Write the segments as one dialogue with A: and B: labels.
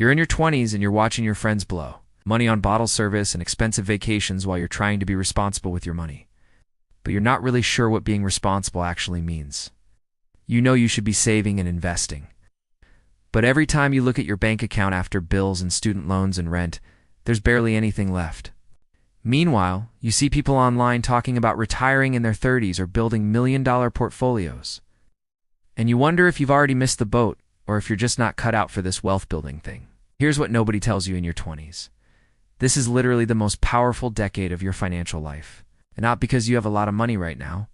A: You're in your 20s and you're watching your friends blow money on bottle service and expensive vacations while you're trying to be responsible with your money. But you're not really sure what being responsible actually means. You know you should be saving and investing. But every time you look at your bank account after bills and student loans and rent, there's barely anything left. Meanwhile, you see people online talking about retiring in their 30s or building million-dollar portfolios. And you wonder if you've already missed the boat or if you're just not cut out for this wealth-building thing. Here's what nobody tells you in your 20s. This is literally the most powerful decade of your financial life. And not because you have a lot of money right now,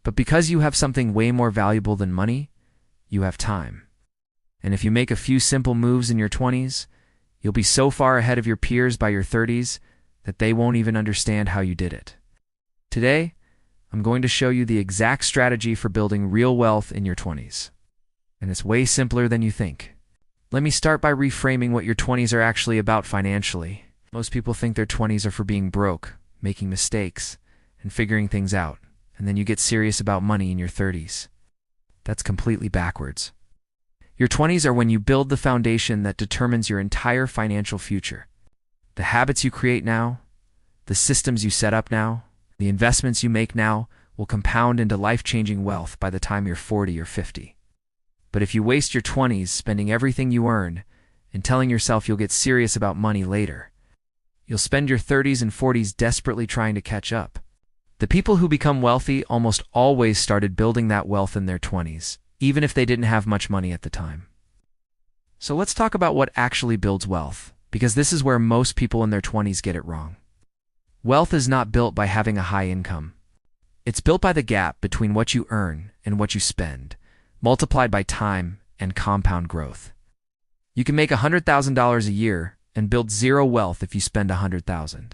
A: but because you have something way more valuable than money, you have time. And if you make a few simple moves in your 20s, you'll be so far ahead of your peers by your 30s that they won't even understand how you did it. Today, I'm going to show you the exact strategy for building real wealth in your 20s. And it's way simpler than you think. Let me start by reframing what your 20s are actually about financially. Most people think their 20s are for being broke, making mistakes, and figuring things out, and then you get serious about money in your 30s. That's completely backwards. Your 20s are when you build the foundation that determines your entire financial future. The habits you create now, the systems you set up now, the investments you make now will compound into life-changing wealth by the time you're 40 or 50. But if you waste your 20s spending everything you earn and telling yourself you'll get serious about money later, you'll spend your 30s and 40s desperately trying to catch up. The people who become wealthy almost always started building that wealth in their 20s, even if they didn't have much money at the time. So let's talk about what actually builds wealth, because this is where most people in their 20s get it wrong. Wealth is not built by having a high income. It's built by the gap between what you earn and what you spend, multiplied by time and compound growth. You can make $100,000 a year and build zero wealth if you spend $100,000.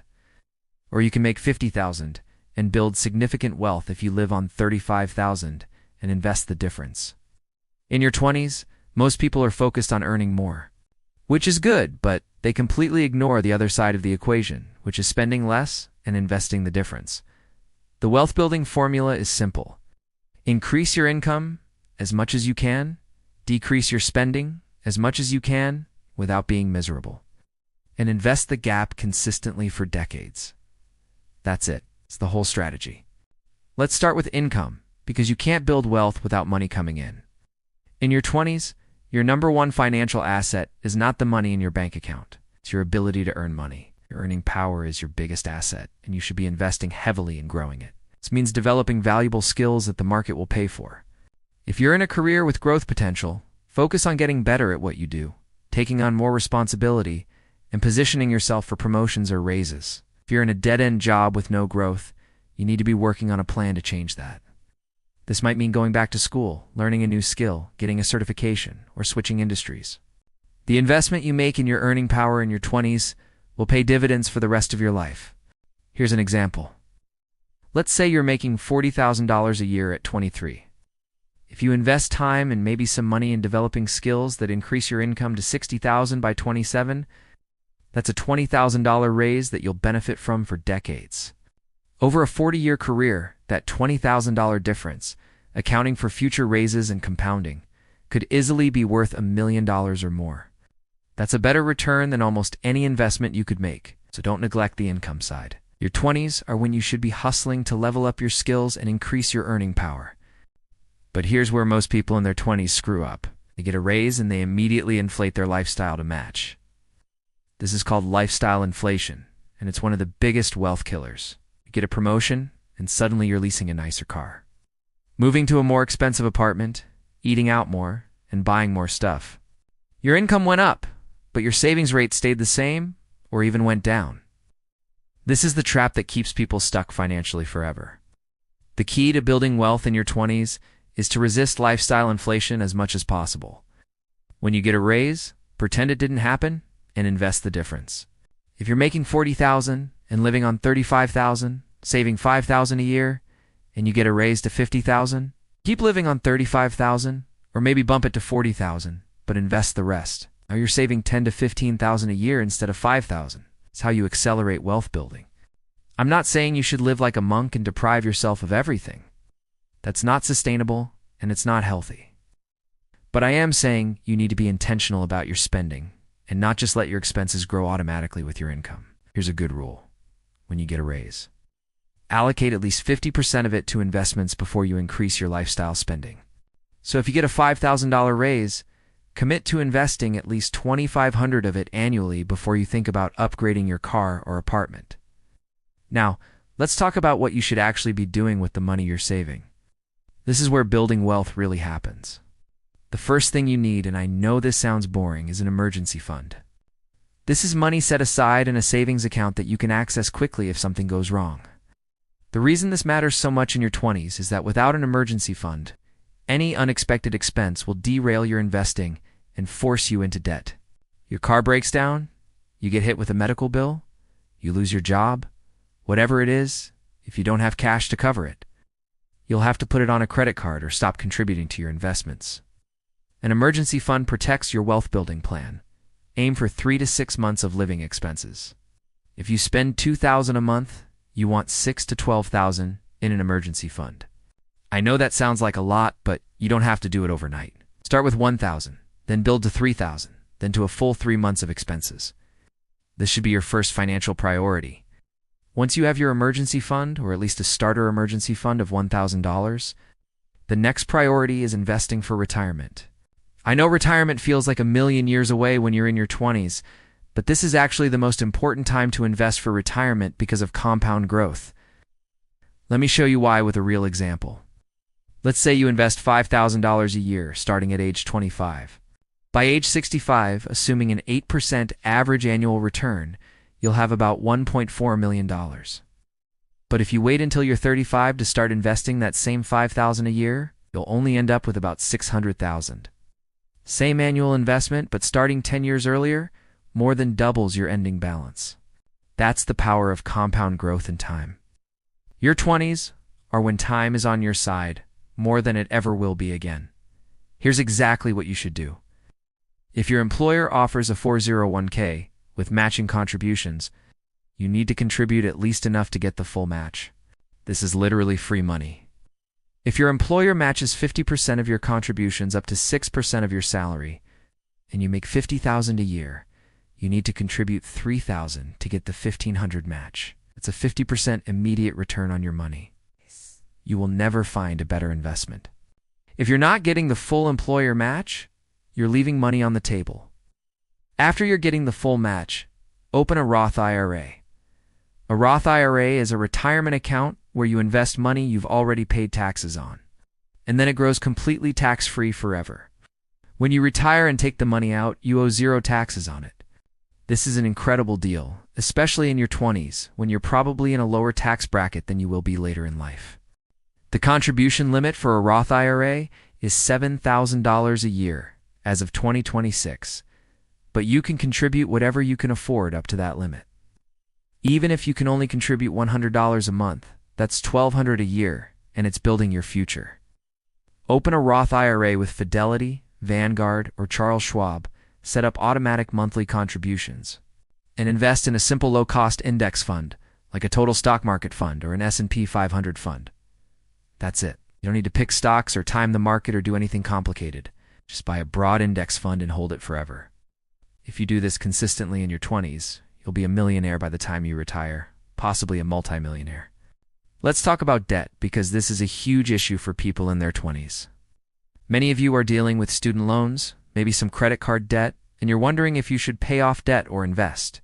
A: Or you can make $50,000 and build significant wealth if you live on $35,000 and invest the difference. In your 20s, most people are focused on earning more, which is good, but they completely ignore the other side of the equation, which is spending less and investing the difference. The wealth-building formula is simple. Increase your income as much as you can, decrease your spending as much as you can without being miserable, and invest the gap consistently for decades. That's it. It's the whole strategy. Let's start with income, because you can't build wealth without money coming in. In your 20s, your number one financial asset is not the money in your bank account. It's your ability to earn money. Your earning power is your biggest asset, and you should be investing heavily in growing it. This means developing valuable skills that the market will pay for. If you're in a career with growth potential, focus on getting better at what you do, taking on more responsibility, and positioning yourself for promotions or raises. If you're in a dead-end job with no growth, you need to be working on a plan to change that. This might mean going back to school, learning a new skill, getting a certification, or switching industries. The investment you make in your earning power in your 20s will pay dividends for the rest of your life. Here's an example. Let's say you're making $40,000 a year at 23. If you invest time and maybe some money in developing skills that increase your income to $60,000 by 27, that's a $20,000 raise that you'll benefit from for decades. Over a 40-year career, that $20,000 difference, accounting for future raises and compounding, could easily be worth $1 million or more. That's a better return than almost any investment you could make, so don't neglect the income side. Your 20s are when you should be hustling to level up your skills and increase your earning power. But here's where most people in their 20s screw up. They get a raise and they immediately inflate their lifestyle to match. This is called lifestyle inflation, and it's one of the biggest wealth killers. You get a promotion, and suddenly you're leasing a nicer car, moving to a more expensive apartment, eating out more, and buying more stuff. Your income went up, but your savings rate stayed the same or even went down. This is the trap that keeps people stuck financially forever. The key to building wealth in your 20s is to resist lifestyle inflation as much as possible. When you get a raise, pretend it didn't happen and invest the difference. If you're making $40,000 and living on $35,000, saving $5,000 a year, and you get a raise to $50,000, keep living on $35,000 or maybe bump it to $40,000, but invest the rest. Now you're saving $10,000 to $15,000 a year instead of $5,000. It's how you accelerate wealth building. I'm not saying you should live like a monk and deprive yourself of everything. That's not sustainable and it's not healthy. But I am saying you need to be intentional about your spending and not just let your expenses grow automatically with your income. Here's a good rule. When you get a raise, allocate at least 50% of it to investments before you increase your lifestyle spending. So if you get a $5,000 raise, commit to investing at least $2,500 of it annually before you think about upgrading your car or apartment. Now, let's talk about what you should actually be doing with the money you're saving. This is where building wealth really happens. The first thing you need, and I know this sounds boring, is an emergency fund. This is money set aside in a savings account that you can access quickly if something goes wrong. The reason this matters so much in your 20s is that without an emergency fund, any unexpected expense will derail your investing and force you into debt. Your car breaks down, you get hit with a medical bill, you lose your job, whatever it is, if you don't have cash to cover it, you'll have to put it on a credit card or stop contributing to your investments. An emergency fund protects your wealth building plan. Aim for 3 to 6 months of living expenses. If you spend $2,000 a month, you want $6,000 to $12,000 in an emergency fund. I know that sounds like a lot, but you don't have to do it overnight. Start with $1,000, then build to $3,000, then to a full 3 months of expenses. This should be your first financial priority. Once you have your emergency fund, or at least a starter emergency fund of $1,000, the next priority is investing for retirement. I know retirement feels like a million years away when you're in your 20s, but this is actually the most important time to invest for retirement because of compound growth. Let me show you why with a real example. Let's say you invest $5,000 a year starting at age 25. By age 65, assuming an 8% average annual return, you'll have about $1.4 million. But if you wait until you're 35 to start investing that same $5,000 a year, you'll only end up with about $600,000. Same annual investment, but starting 10 years earlier, more than doubles your ending balance. That's the power of compound growth in time. Your 20s are when time is on your side, more than it ever will be again. Here's exactly what you should do. If your employer offers a 401k with matching contributions, you need to contribute at least enough to get the full match. This is literally free money. If your employer matches 50% of your contributions up to 6% of your salary, and you make $50,000 a year, you need to contribute $3,000 to get the $1,500 match. It's a 50% immediate return on your money. You will never find a better investment. If you're not getting the full employer match, you're leaving money on the table. After you're getting the full match, open a Roth IRA. A Roth IRA is a retirement account where you invest money you've already paid taxes on, and then it grows completely tax-free forever. When you retire and take the money out, you owe 0 taxes on it. This is an incredible deal, especially in your 20s, when you're probably in a lower tax bracket than you will be later in life. The contribution limit for a Roth IRA is $7,000 a year as of 2026, but you can contribute whatever you can afford up to that limit. Even if you can only contribute $100 a month, that's $1,200 a year, and it's building your future. Open a Roth IRA with Fidelity, Vanguard, or Charles Schwab, set up automatic monthly contributions, and invest in a simple low-cost index fund, like a total stock market fund or an S&P 500 fund. That's it. You don't need to pick stocks or time the market or do anything complicated. Just buy a broad index fund and hold it forever. If you do this consistently in your 20s, you'll be a millionaire by the time you retire, possibly a multi-millionaire. Let's talk about debt, because this is a huge issue for people in their 20s. Many of you are dealing with student loans, maybe some credit card debt, and you're wondering if you should pay off debt or invest.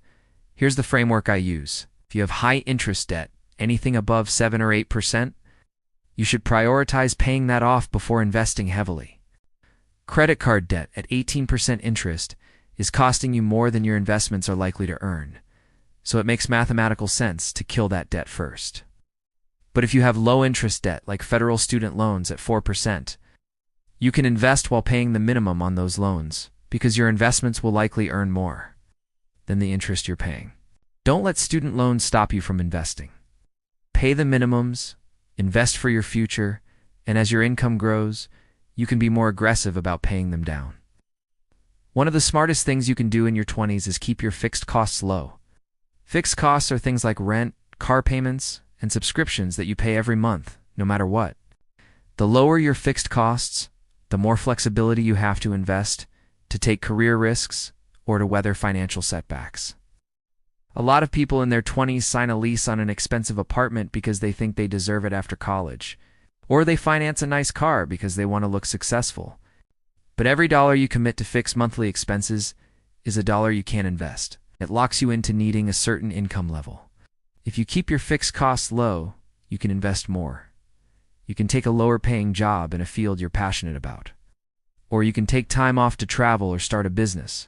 A: Here's the framework I use. If you have high interest debt, anything above 7 or 8%, you should prioritize paying that off before investing heavily. Credit card debt at 18% interest is costing you more than your investments are likely to earn, so it makes mathematical sense to kill that debt first. But if you have low interest debt like federal student loans at 4%, you can invest while paying the minimum on those loans, because your investments will likely earn more than the interest you're paying. Don't let student loans stop you from investing. Pay the minimums, invest for your future, and as your income grows, you can be more aggressive about paying them down. One of the smartest things you can do in your 20s is keep your fixed costs low. Fixed costs are things like rent, car payments, and subscriptions that you pay every month, no matter what. The lower your fixed costs, the more flexibility you have to invest, to take career risks, or to weather financial setbacks. A lot of people in their 20s sign a lease on an expensive apartment because they think they deserve it after college, or they finance a nice car because they want to look successful. But every dollar you commit to fixed monthly expenses is a dollar you can't invest. It locks you into needing a certain income level. If you keep your fixed costs low, you can invest more. You can take a lower-paying job in a field you're passionate about. Or you can take time off to travel or start a business.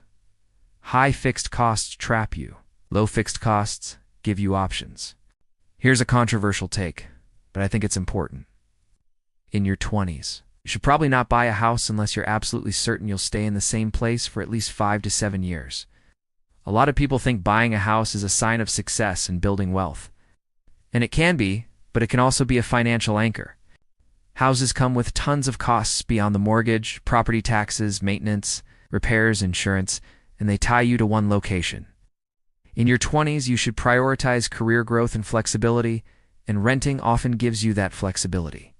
A: High fixed costs trap you. Low fixed costs give you options. Here's a controversial take, but I think it's important. In your 20s, you should probably not buy a house unless you're absolutely certain you'll stay in the same place for at least 5 to 7 years. A lot of people think buying a house is a sign of success and building wealth. And it can be, but it can also be a financial anchor. Houses come with tons of costs beyond the mortgage, property taxes, maintenance, repairs, insurance, and they tie you to one location. In your 20s, you should prioritize career growth and flexibility, and renting often gives you that flexibility.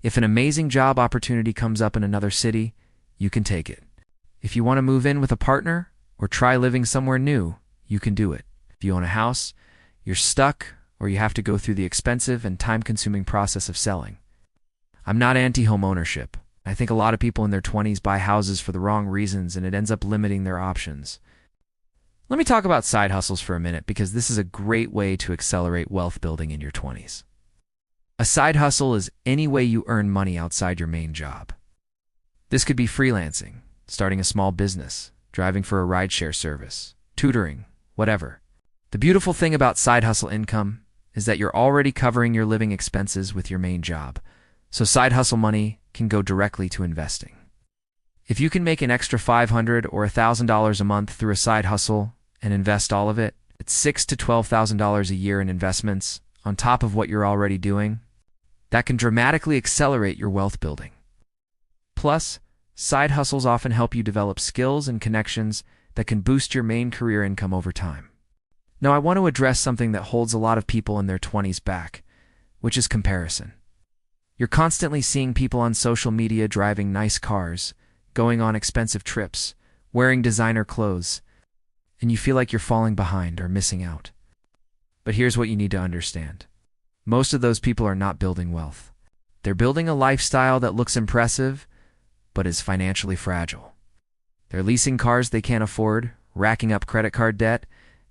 A: If an amazing job opportunity comes up in another city, you can take it. If you want to move in with a partner or try living somewhere new, you can do it. If you own a house, you're stuck or you have to go through the expensive and time-consuming process of selling. I'm not anti-home ownership. I think a lot of people in their 20s buy houses for the wrong reasons and it ends up limiting their options. Let me talk about side hustles for a minute because this is a great way to accelerate wealth building in your 20s. A side hustle is any way you earn money outside your main job. This could be freelancing, starting a small business, driving for a rideshare service, tutoring, whatever. The beautiful thing about side hustle income is that you're already covering your living expenses with your main job, so side hustle money can go directly to investing. If you can make an extra $500 or $1,000 a month through a side hustle and invest all of it, it's $6,000 to $12,000 a year in investments on top of what you're already doing. That can dramatically accelerate your wealth building. Plus, side hustles often help you develop skills and connections that can boost your main career income over time. Now, I want to address something that holds a lot of people in their 20s back, which is comparison. You're constantly seeing people on social media driving nice cars, going on expensive trips, wearing designer clothes, and you feel like you're falling behind or missing out. But here's what you need to understand. Most of those people are not building wealth. They're building a lifestyle that looks impressive, but is financially fragile. They're leasing cars they can't afford, racking up credit card debt,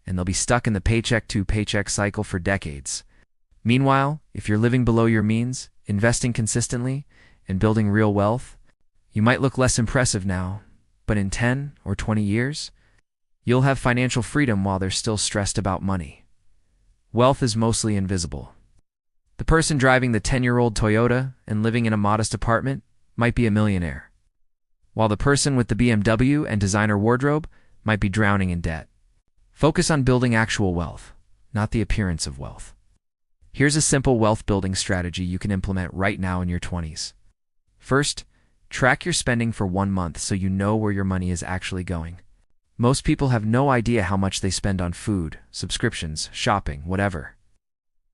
A: and they'll be stuck in the paycheck-to-paycheck cycle for decades. Meanwhile, if you're living below your means, investing consistently, and building real wealth, you might look less impressive now, but in 10 or 20 years, you'll have financial freedom while they're still stressed about money. Wealth is mostly invisible. The person driving the 10-year-old Toyota and living in a modest apartment might be a millionaire, while the person with the BMW and designer wardrobe might be drowning in debt. Focus on building actual wealth, not the appearance of wealth. Here's a simple wealth-building strategy you can implement right now in your 20s. First, track your spending for 1 month so you know where your money is actually going. Most people have no idea how much they spend on food, subscriptions, shopping, whatever.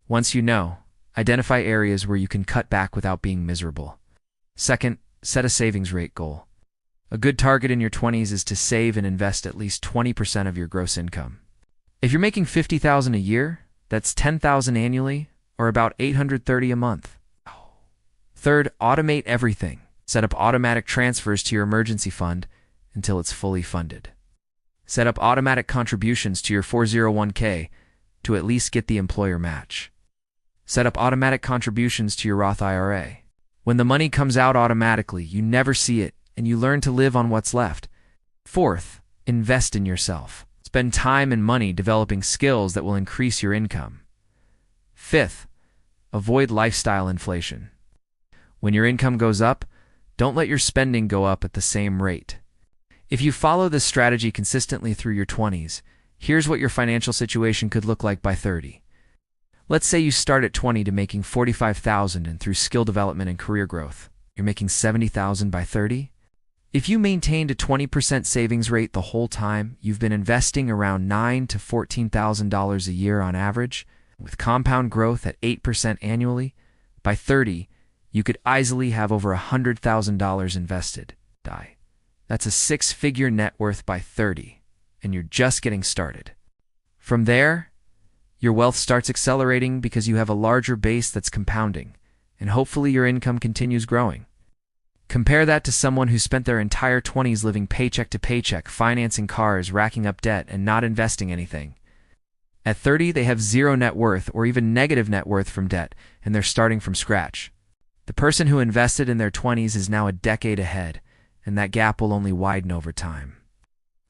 A: Once you know, identify areas where you can cut back without being miserable. Second, set a savings rate goal. A good target in your 20s is to save and invest at least 20% of your gross income. If you're making $50,000 a year, that's $10,000 annually, or about $830 a month. Third, automate everything. Set up automatic transfers to your emergency fund until it's fully funded. Set up automatic contributions to your 401k to at least get the employer match. Set up automatic contributions to your Roth IRA. When the money comes out automatically, you never see it, and you learn to live on what's left. Fourth, invest in yourself. Spend time and money developing skills that will increase your income. Fifth, avoid lifestyle inflation. When your income goes up, don't let your spending go up at the same rate. If you follow this strategy consistently through your 20s, here's what your financial situation could look like by 30. Let's say you start at 20 to making $45,000 and through skill development and career growth, you're making $70,000 by 30. If you maintained a 20% savings rate the whole time, you've been investing around $9,000 to $14,000 a year on average, with compound growth at 8% annually. By 30, you could easily have over $100,000 invested. That's a 6-figure net worth by 30. and you're just getting started. From there, your wealth starts accelerating because you have a larger base that's compounding, and hopefully your income continues growing. Compare that to someone who spent their entire 20s living paycheck to paycheck, financing cars, racking up debt, and not investing anything. At 30, they have zero net worth or even negative net worth from debt, and they're starting from scratch. The person who invested in their 20s is now a decade ahead, and that gap will only widen over time.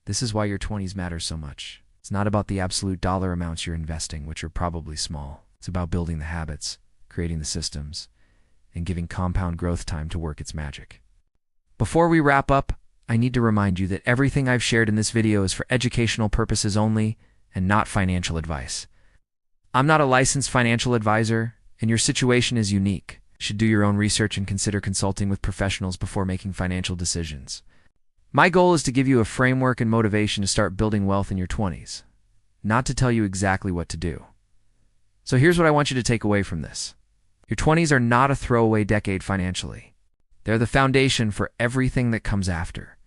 A: This is why your 20s matter so much. It's not about the absolute dollar amounts you're investing, which are probably small. It's about building the habits, creating the systems, and giving compound growth time to work its magic. Before we wrap up, I need to remind you that everything I've shared in this video is for educational purposes only and not financial advice. I'm not a licensed financial advisor, and your situation is unique. You should do your own research and consider consulting with professionals before making financial decisions. My goal is to give you a framework and motivation to start building wealth in your 20s, not to tell you exactly what to do. So here's what I want you to take away from this. Your 20s are not a throwaway decade financially. They're the foundation for everything that comes after.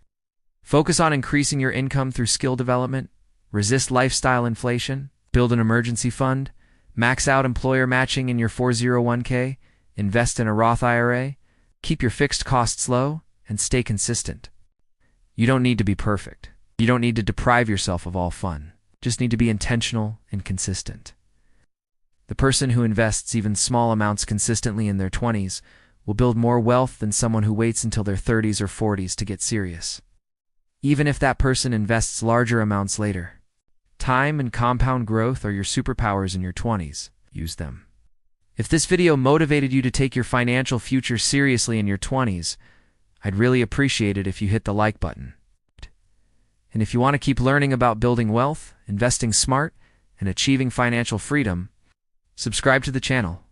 A: Focus on increasing your income through skill development, resist lifestyle inflation, build an emergency fund, max out employer matching in your 401k, invest in a Roth IRA, keep your fixed costs low, and stay consistent. You don't need to be perfect. You don't need to deprive yourself of all fun. Just need to be intentional and consistent. The person who invests even small amounts consistently in their 20s will build more wealth than someone who waits until their 30s or 40s to get serious. Even if that person invests larger amounts later. Time and compound growth are your superpowers in your 20s. Use them. If this video motivated you to take your financial future seriously in your 20s, I'd really appreciate it if you hit the like button. And if you want to keep learning about building wealth, investing smart, and achieving financial freedom, subscribe to the channel.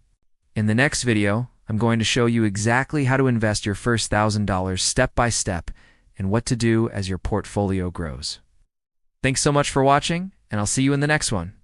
A: In the next video, I'm going to show you exactly how to invest your first $1,000 step by step and what to do as your portfolio grows. Thanks so much for watching, and I'll see you in the next one.